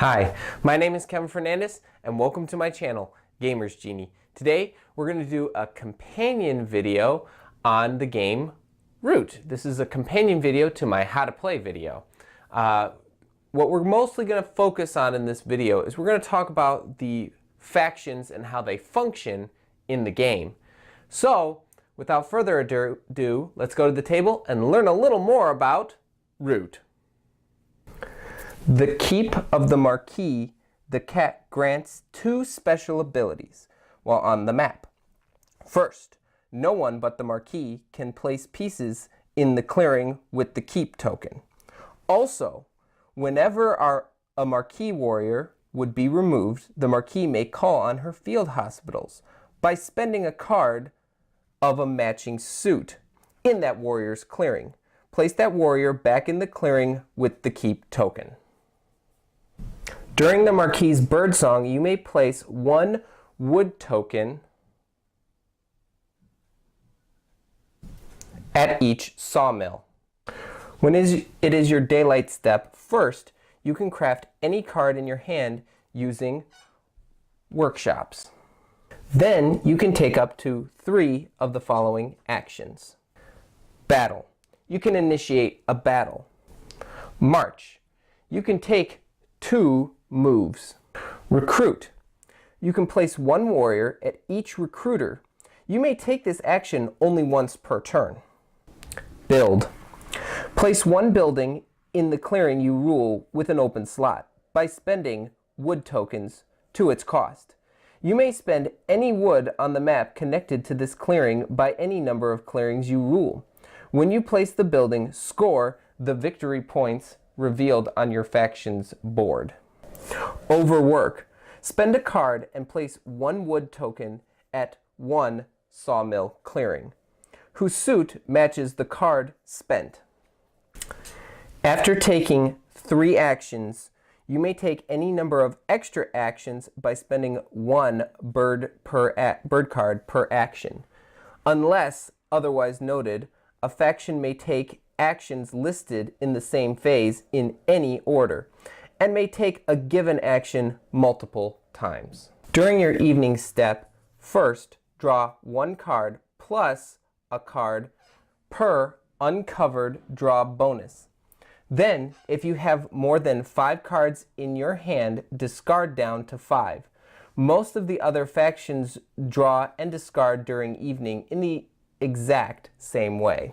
Hi, my name is Kevin Fernandez and welcome to my channel, Gamers Genie. Today we're going to do a companion video on the game Root. This is a companion video to my how to play video. What we're mostly going to focus on in this video is we're going to talk about the factions and how they function in the game. So without further ado, let's go to the table and learn a little more about Root. The Keep of the Marquee, the cat grants two special abilities while on the map. First, no one but the Marquee can place pieces in the clearing with the Keep token. Also, whenever a Marquee warrior would be removed, the Marquee may call on her field hospitals by spending a card of a matching suit in that warrior's clearing. Place that warrior back in the clearing with the Keep token. During the Marquee's birdsong, you may place one wood token at each sawmill. When it is your daylight step, first, you can craft any card in your hand using workshops. Then you can take up to 3 of the following actions. Battle. You can initiate a battle. March. You can take 2 moves. Recruit. You can place one warrior at each recruiter. You may take this action only once per turn. Build. Place one building in the clearing you rule with an open slot by spending wood tokens to its cost. You may spend any wood on the map connected to this clearing by any number of clearings you rule. When you place the building, score the victory points revealed on your faction's board. Overwork. Spend a card and place one wood token at one sawmill clearing, whose suit matches the card spent. After taking 3 actions, you may take any number of extra actions by spending 1 bird card per action. Unless otherwise noted, a faction may take actions listed in the same phase in any order, and may take a given action multiple times. During your evening step, first draw 1 card plus a card per uncovered draw bonus. Then, if you have more than 5 cards in your hand, discard down to 5. Most of the other factions draw and discard during evening in the exact same way.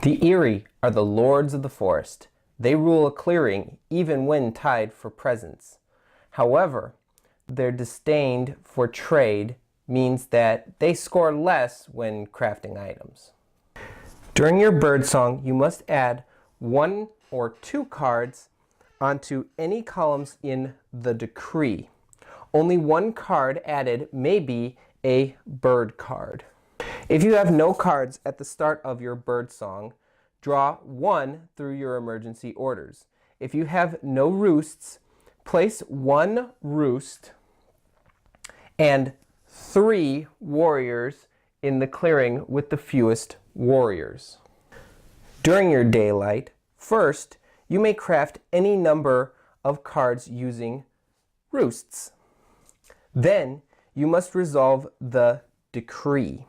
The Eerie are the lords of the forest. They rule a clearing even when tied for presence. However, their disdain for trade means that they score less when crafting items. During your birdsong, you must add 1 or 2 cards onto any columns in the decree. Only 1 card added may be a bird card. If you have no cards at the start of your birdsong, draw 1 through your emergency orders. If you have no roosts, place 1 roost and 3 warriors in the clearing with the fewest warriors. During your daylight, first, you may craft any number of cards using roosts. Then, you must resolve the decree.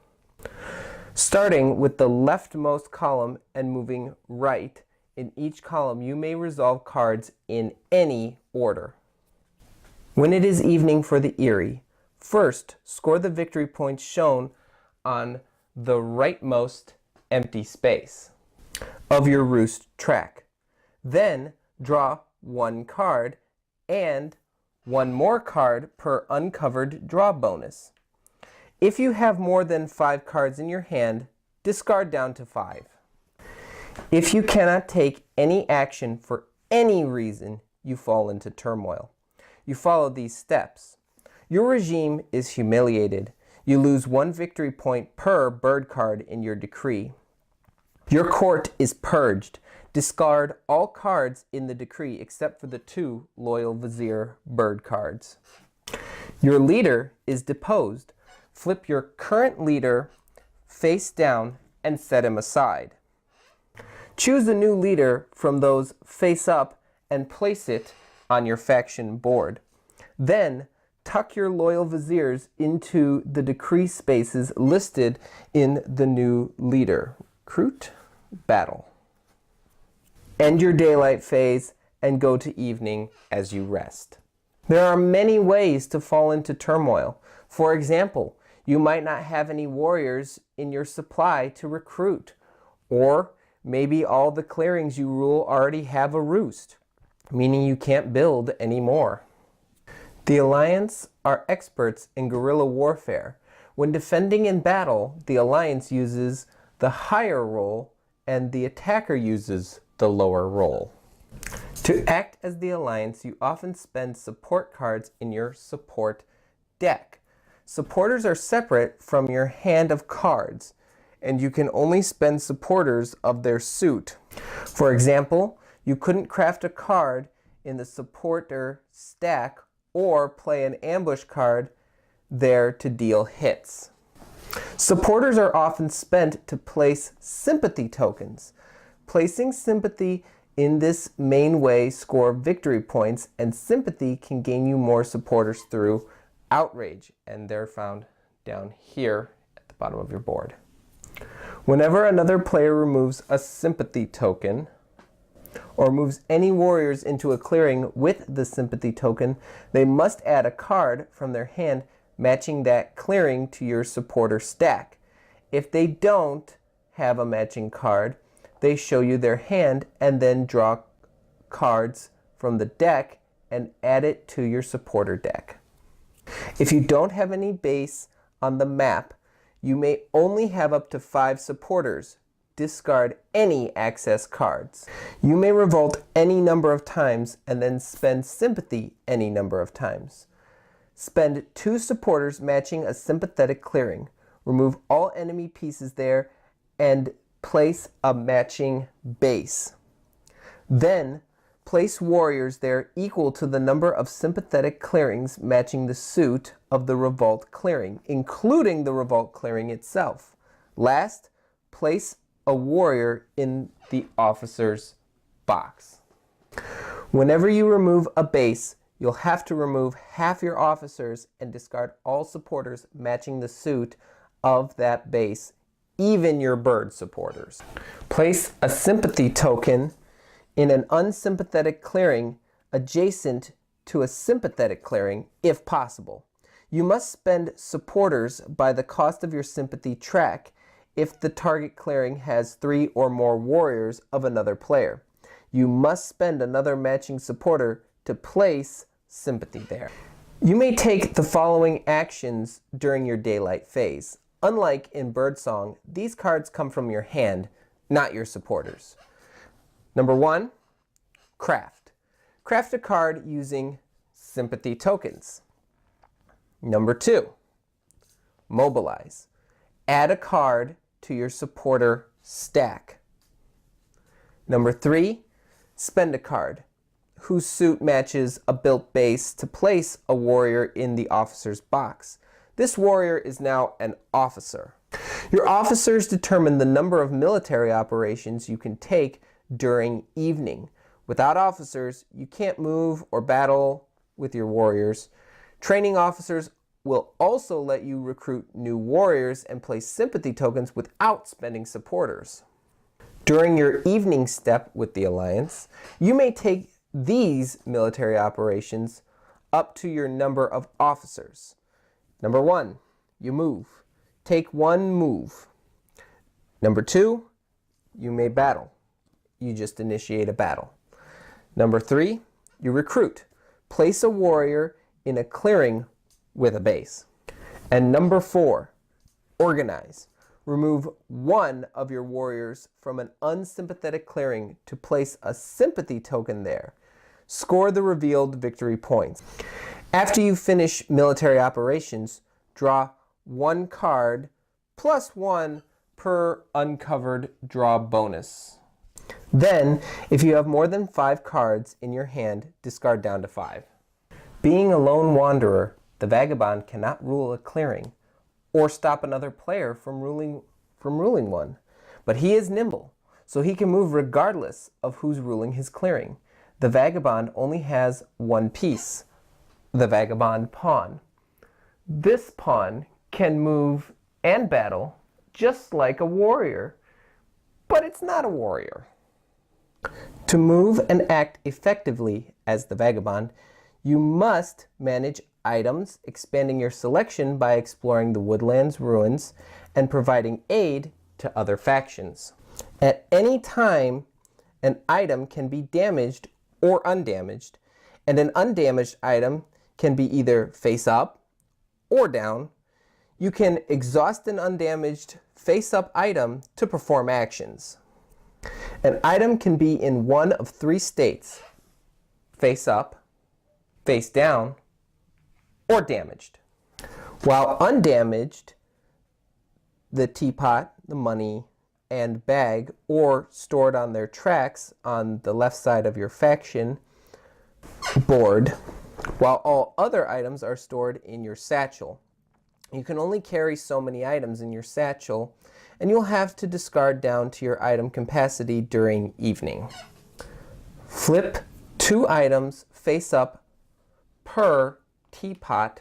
Starting with the leftmost column and moving right in each column, you may resolve cards in any order. When it is evening for the Eerie, first score the victory points shown on the rightmost empty space of your roost track. Then draw 1 card and 1 more card per uncovered draw bonus. If you have more than 5 cards in your hand, discard down to 5. If you cannot take any action for any reason, you fall into turmoil. You follow these steps. Your regime is humiliated. You lose 1 victory point per bird card in your decree. Your court is purged. Discard all cards in the decree except for the 2 Loyal Vizier bird cards. Your leader is deposed. Flip your current leader face down and set him aside. Choose a new leader from those face up and place it on your faction board. Then tuck your loyal viziers into the decrease spaces listed in the new leader. Recruit, battle. End your daylight phase and go to evening as you rest. There are many ways to fall into turmoil. For example, you might not have any warriors in your supply to recruit, or maybe all the clearings you rule already have a roost, meaning you can't build anymore. The Alliance are experts in guerrilla warfare. When defending in battle, the Alliance uses the higher role and the attacker uses the lower role. To act as the Alliance, you often spend support cards in your support deck. Supporters are separate from your hand of cards, and you can only spend supporters of their suit. For example, you couldn't craft a card in the supporter stack or play an ambush card there to deal hits. Supporters are often spent to place sympathy tokens. Placing sympathy in this main way score victory points, and sympathy can gain you more supporters through outrage, and they're found down here at the bottom of your board. Whenever another player removes a sympathy token or moves any warriors into a clearing with the sympathy token, they must add a card from their hand matching that clearing to your supporter stack. If they don't have a matching card, they show you their hand and then draw cards from the deck and add it to your supporter deck. If you don't have any base on the map, you may only have up to 5 supporters. Discard any access cards. You may revolt any number of times and then spend sympathy any number of times. Spend 2 supporters matching a sympathetic clearing. Remove all enemy pieces there and place a matching base. Then place warriors there equal to the number of sympathetic clearings matching the suit of the revolt clearing, including the revolt clearing itself. Last, place a warrior in the officer's box. Whenever you remove a base, you'll have to remove half your officers and discard all supporters matching the suit of that base, even your bird supporters. Place a sympathy token in an unsympathetic clearing adjacent to a sympathetic clearing if possible. You must spend supporters by the cost of your sympathy track if the target clearing has 3 or more warriors of another player. You must spend another matching supporter to place sympathy there. You may take the following actions during your daylight phase. Unlike in Birdsong, these cards come from your hand, not your supporters. Number 1, craft. Craft a card using sympathy tokens. Number 2, mobilize. Add a card to your supporter stack. Number 3, spend a card whose suit matches a built base to place a warrior in the officer's box. This warrior is now an officer. Your officers determine the number of military operations you can take during evening. Without officers, you can't move or battle with your warriors. Training officers will also let you recruit new warriors and place sympathy tokens without spending supporters. During your evening step with the Alliance, you may take these military operations up to your number of officers. Number 1, you move. Take 1 move. Number 2, you may battle. You just initiate a battle. Number 3, you recruit. Place a warrior in a clearing with a base. And number 4, organize. Remove 1 of your warriors from an unsympathetic clearing to place a sympathy token there. Score the revealed victory points. After you finish military operations, draw 1 card plus 1 per uncovered draw bonus. Then, if you have more than 5 cards in your hand, discard down to 5. Being a lone wanderer, the vagabond cannot rule a clearing or stop another player from ruling one. But he is nimble, so he can move regardless of who's ruling his clearing. the vagabond only has one piece, the vagabond pawn. This pawn can move and battle just like a warrior, but it's not a warrior. To move and act effectively as the vagabond, you must manage items, expanding your selection by exploring the woodlands, ruins, and providing aid to other factions. At any time, an item can be damaged or undamaged, and an undamaged item can be either face up or down. You can exhaust an undamaged face-up item to perform actions. An item can be in one of three states: face up, face down, or damaged. While undamaged, the teapot, the money, and bag, or stored on their tracks on the left side of your faction board, while all other items are stored in your satchel. You can only carry so many items in your satchel, and you'll have to discard down to your item capacity during evening. Flip 2 items face up per teapot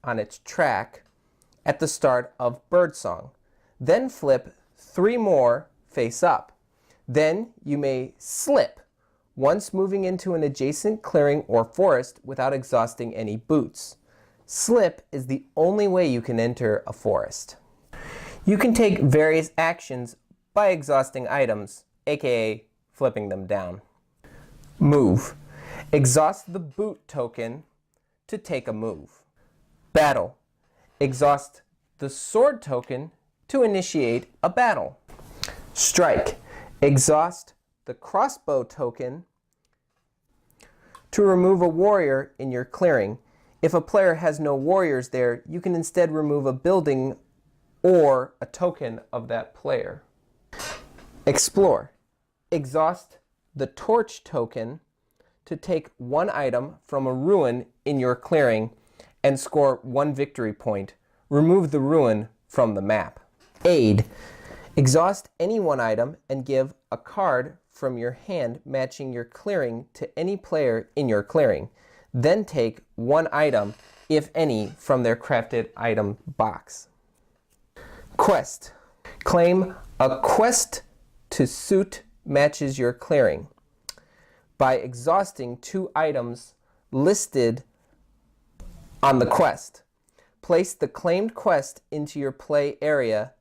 on its track at the start of birdsong. Then flip 3 more face up. Then you may slip once moving into an adjacent clearing or forest without exhausting any boots. Slip is the only way you can enter a forest. You can take various actions by exhausting items, aka flipping them down. Move. Exhaust the boot token to take a move. Battle. Exhaust the sword token to initiate a battle. Strike. Exhaust the crossbow token to remove a warrior in your clearing. If a player has no warriors there, you can instead remove a building or a token of that player. Explore. Exhaust the torch token to take 1 item from a ruin in your clearing and score 1 victory point. Remove the ruin from the map. Aid. Exhaust any 1 item and give a card from your hand matching your clearing to any player in your clearing. Then take 1 item, if any, from their crafted item box. Quest. Claim a quest to suit matches your clearing by exhausting 2 items listed on the quest. Place the claimed quest into your play area.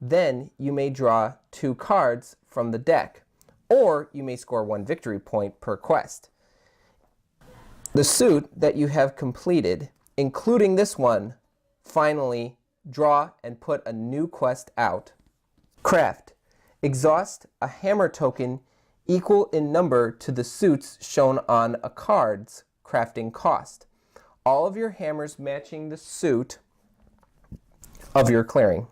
Then you may draw 2 cards from the deck, or you may score 1 victory point per quest. The suit that you have completed, including this one, finally draw and put a new quest out. Craft. Exhaust a hammer token equal in number to the suits shown on a card's crafting cost. All of your hammers matching the suit of your clearing.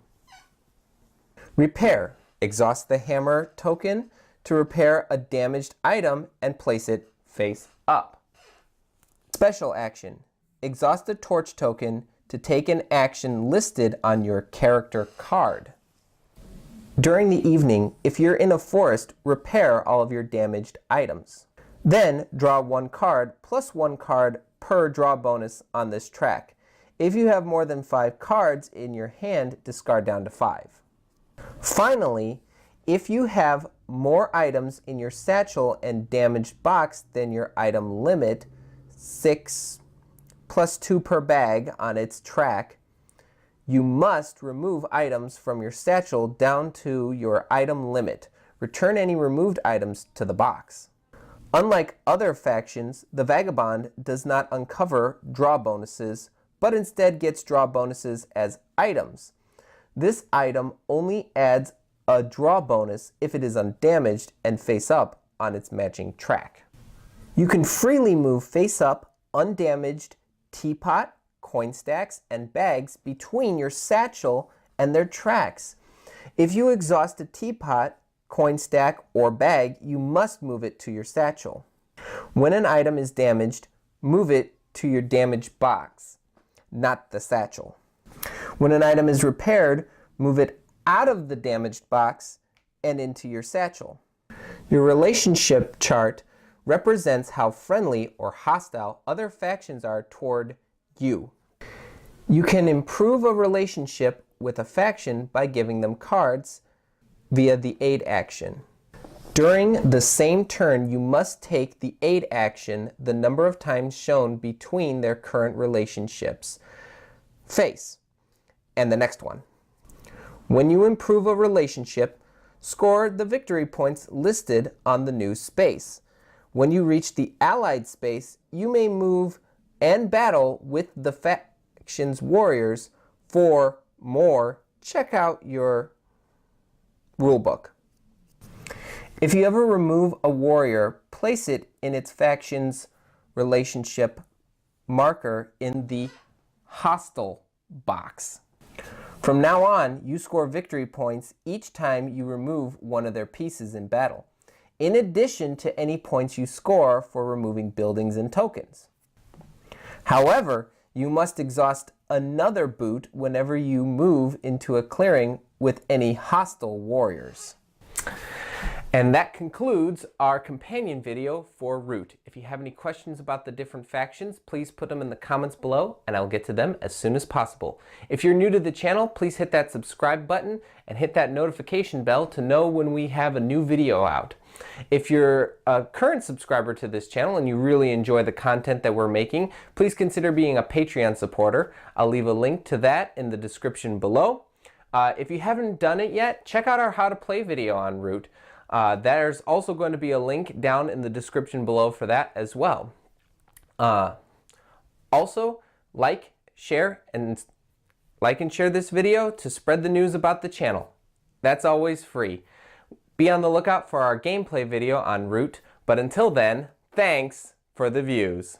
Repair. Exhaust the hammer token to repair a damaged item and place it face up. Special action. Exhaust the torch token to take an action listed on your character card. During the evening, if you're in a forest, repair all of your damaged items. Then draw 1 card plus 1 card per draw bonus on this track. If you have more than 5 cards in your hand, discard down to 5. Finally, if you have more items in your satchel and damaged box than your item limit, 6 plus 2 per bag on its track, you must remove items from your satchel down to your item limit. Return any removed items to the box. Unlike other factions, the Vagabond does not uncover draw bonuses, but instead gets draw bonuses as items. This item only adds a draw bonus if it is undamaged and face up on its matching track. You can freely move face up, undamaged teapot, coin stacks, and bags between your satchel and their tracks. If you exhaust a teapot, coin stack, or bag, you must move it to your satchel. When an item is damaged, move it to your damaged box, not the satchel. When an item is repaired, move it out of the damaged box and into your satchel. Your relationship chart represents how friendly or hostile other factions are toward you. You can improve a relationship with a faction by giving them cards via the aid action. During the same turn, you must take the aid action the number of times shown between their current relationships face and the next one. When you improve a relationship, score the victory points listed on the new space. When you reach the allied space, you may move and battle with the faction's warriors. For more, check out your rulebook. If you ever remove a warrior, place it in its faction's relationship marker in the hostile box. From now on, you score victory points each time you remove one of their pieces in battle, in addition to any points you score for removing buildings and tokens. However, you must exhaust another boot whenever you move into a clearing with any hostile warriors. And that concludes our companion video for Root. If you have any questions about the different factions, please put them in the comments below and I'll get to them as soon as possible. If you're new to the channel, please hit that subscribe button and hit that notification bell to know when we have a new video out. If you're a current subscriber to this channel and you really enjoy the content that we're making, please consider being a Patreon supporter. I'll leave a link to that in the description below. If you haven't done it yet, check out our How to Play video on Root. There's also going to be a link down in the description below for that as well. Also, like and share this video to spread the news about the channel. That's always free. Be on the lookout for our gameplay video on Root, but until then, thanks for the views.